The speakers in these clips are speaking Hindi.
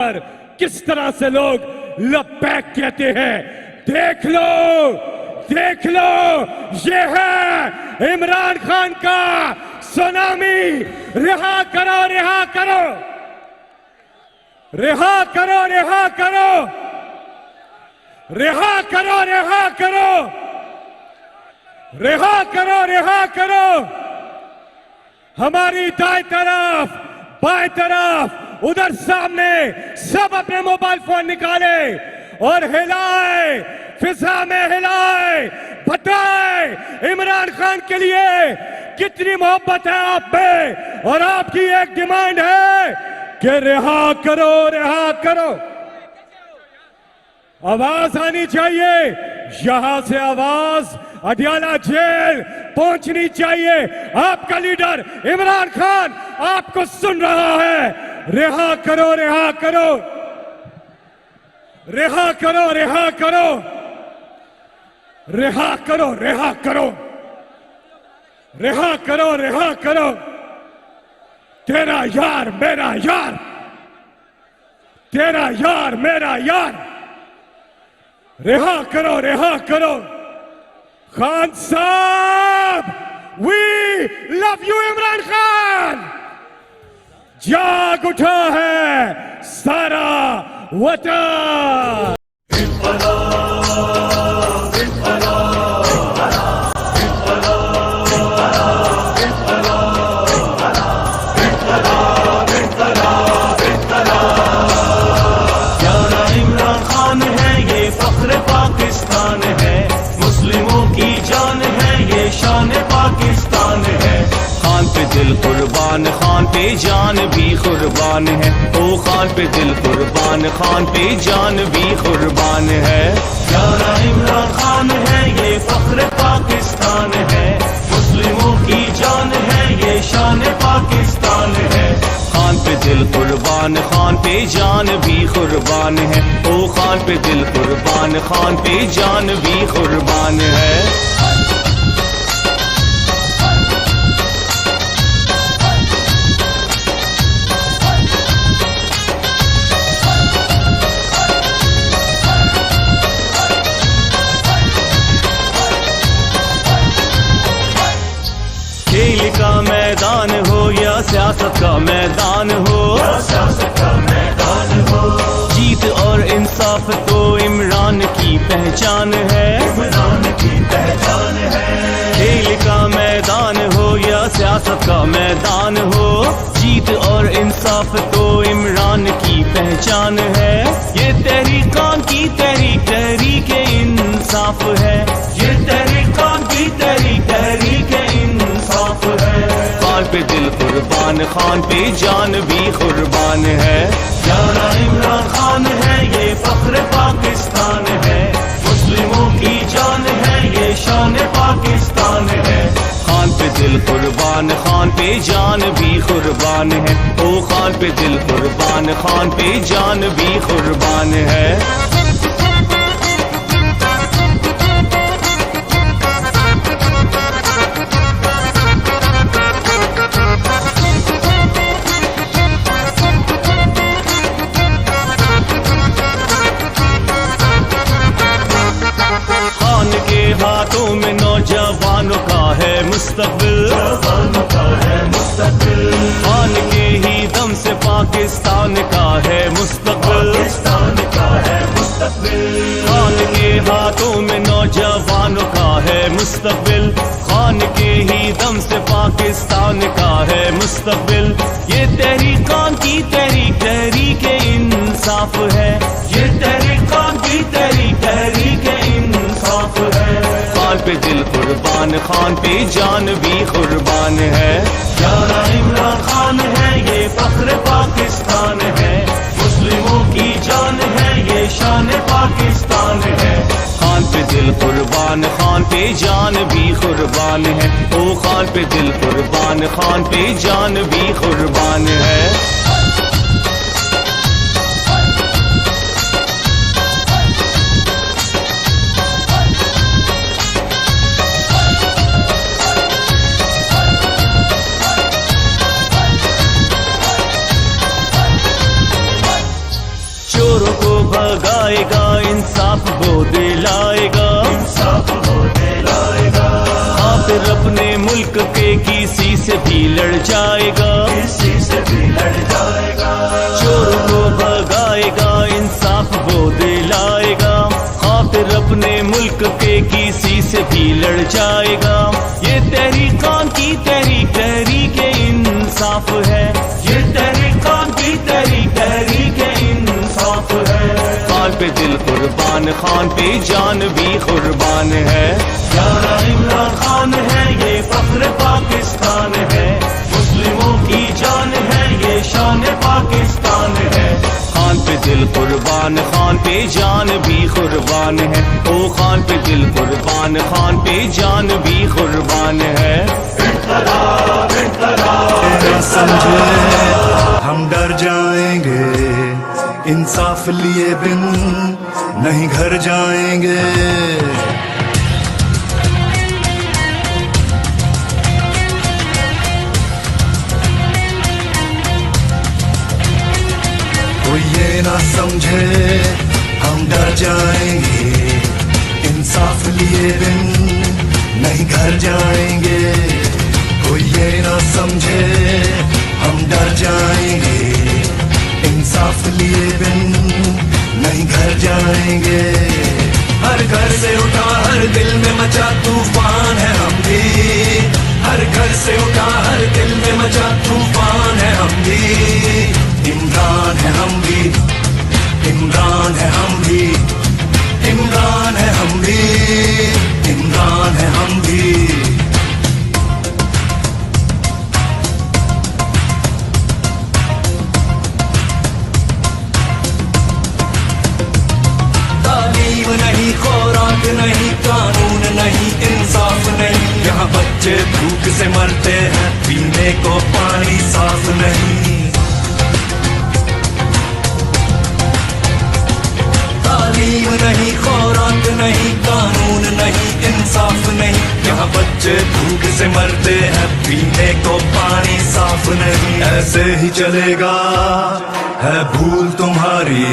पर किस तरह से लोग लबैक कहते हैं। देख लो ये है इमरान खान का सुनामी। रिहा करो रिहा करो रिहा करो रिहा करो रिहा करो रिहा करो रिहा करो रिहा करो। हमारी दाएं तरफ बाएं तरफ उधर सामने सब अपने मोबाइल फोन निकाले और हिलाए, फिजा में हिलाए, बताए इमरान खान के लिए कितनी मोहब्बत है आप पे। और आपकी एक डिमांड है कि रिहा करो रिहा करो। आवाज आनी चाहिए, यहां से आवाज अडियाला जेल पहुंचनी चाहिए। आपका लीडर इमरान खान आपको सुन रहा है। रिहा करो रिहा करो रिहा करो रिहा करो रिहा करो रिहा करो रिहा करो रिहा करो। तेरा यार मेरा यार, तेरा यार मेरा यार। रिहा करो रिहा करो। खान साहब, we love you Imran Khan. जाग उठा है सारा वतन। दिल कुर्बान खान पे जान भी कुर्बान है। ओ खान पे दिल कुर्बान, खान पे जान भी कुर्बान है। प्यारा इमरान खान है ये फख्र पाकिस्तान है। मुस्लिमों की जान है ये शान पाकिस्तान है। खान पे दिल कुर्बान, खान पे जान भी कुर्बान है। ओ खान पे दिल कुर्बान, खान पे जान भी कुर्बान है। खेल का मैदान हो या सियासत का मैदान हो, जीत और इंसाफ तो इमरान की पहचान है। खेल का मैदान हो या सियासत का मैदान हो, जीत और इंसाफ तो इमरान की पहचान है। ये तहरीकान की तहरीक इंसाफ है। ये तहरीकान की तहरीक इंसाफ है। खान पे दिल कुर्बान, खान पे जान भी कुर्बान है। प्यारा इमरान खान है ये फख्र पाकिस्तान है। मुस्लिमों की जान है ये शान पाकिस्तान है। खान पे दिल कुर्बान, खान पे जान भी कुर्बान है। ओ खान पे दिल कुर्बान, खान पे जान भी कुर्बान है। हाथों में नौजवानों का है मुस्तकबिल। खान के ही दम से पाकिस्तान का है मुस्तकबिल। खान के हाथों में नौजवानों का है मुस्तकबिल। खान के ही दम से पाकिस्तान का है मुस्तकबिल। ये तहरीकान की तहरीक इंसाफ है। ये तहरीकान की तहरीक इंसाफ है। खान पे दिल कुर्बान, खान पे जान भी कुर्बान है। प्यारा इमरान खान है ये फख्र पाकिस्तान है। मुस्लिमों की जान है ये शान पाकिस्तान है। खान पे दिल कुर्बान, खान पे जान भी कुर्बान है। ओ खान पे दिल कुर्बान, खान पे जान भी कुर्बान है। भगाएगा, इंसाफ वो दिलाएगा, खातिर अपने मुल्क के किसी से भी लड़ जाएगा, चोर को भगाएगा, इंसाफ वो दिलाएगा, खातिर अपने मुल्क के किसी से भी लड़ जाएगा। ये तहरीक कौन की तहरीक, तहरीक इंसाफ है, ये तहरीक कौन की तहरीक, तहरीक इंसाफ है। खान पे दिल कुर्बान, खान पे जान भी कुर्बान है, प्यारा इमरान खान है, ये फख्र पाकिस्तान है, मुस्लिमों की जान है, ये शान पाकिस्तान है। खान पे दिल कुर्बान, खान पे जान भी कुर्बान है, ओ खान पे दिल कुर्बान, खान पे जान भी कुर्बान है। समझे हम डर जाएंगे, इंसाफ लिए बिन नहीं घर जाएंगे। कोई ये ना समझे हम डर जाएंगे, इंसाफ लिए बिन नहीं घर जाएंगे। कोई ये ना समझे हम डर जाएंगे, इंसाफ लिए बिन नहीं घर जाएंगे। हर घर से उठा हर दिल में मचा तूफान है हम भी, हर घर से उठा हर दिल में मचा तूफान है हम भी। इमरान है हम भी, इमरान है हम भी, इमरान है हम भी, इमरान है हम भी। तालीम नहीं, खुराक नहीं, कानून नहीं, इंसाफ नहीं, यहाँ बच्चे भूख से मरते हैं, पीने को पानी साफ नहीं। तालीम नहीं, खुराक नहीं, कानून नहीं, इंसाफ नहीं, यहाँ बच्चे भूख से मरते हैं, पीने को पानी साफ नहीं। ऐसे ही चलेगा है भूल तुम्हारी,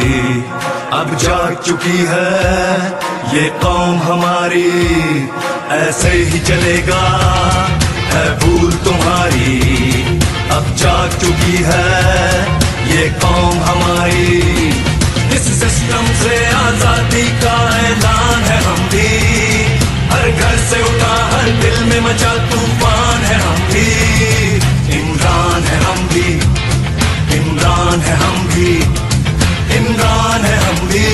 अब जाग चुकी है ये कौम हमारी। ऐसे ही चलेगा है भूल तुम्हारी, अब जाग चुकी है ये कौम हमारी। इस सिस्टम से आजादी का ऐलान है हम भी, हर घर से उठा हर दिल में मचा तूफान है हम भी। इमरान है हम भी, इमरान है हम भी, इमरान है हम भी,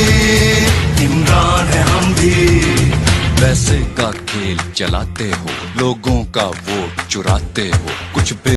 इमरान है हम भी। पैसे का खेल चलाते हो, लोगों का वोट चुराते हो, कुछ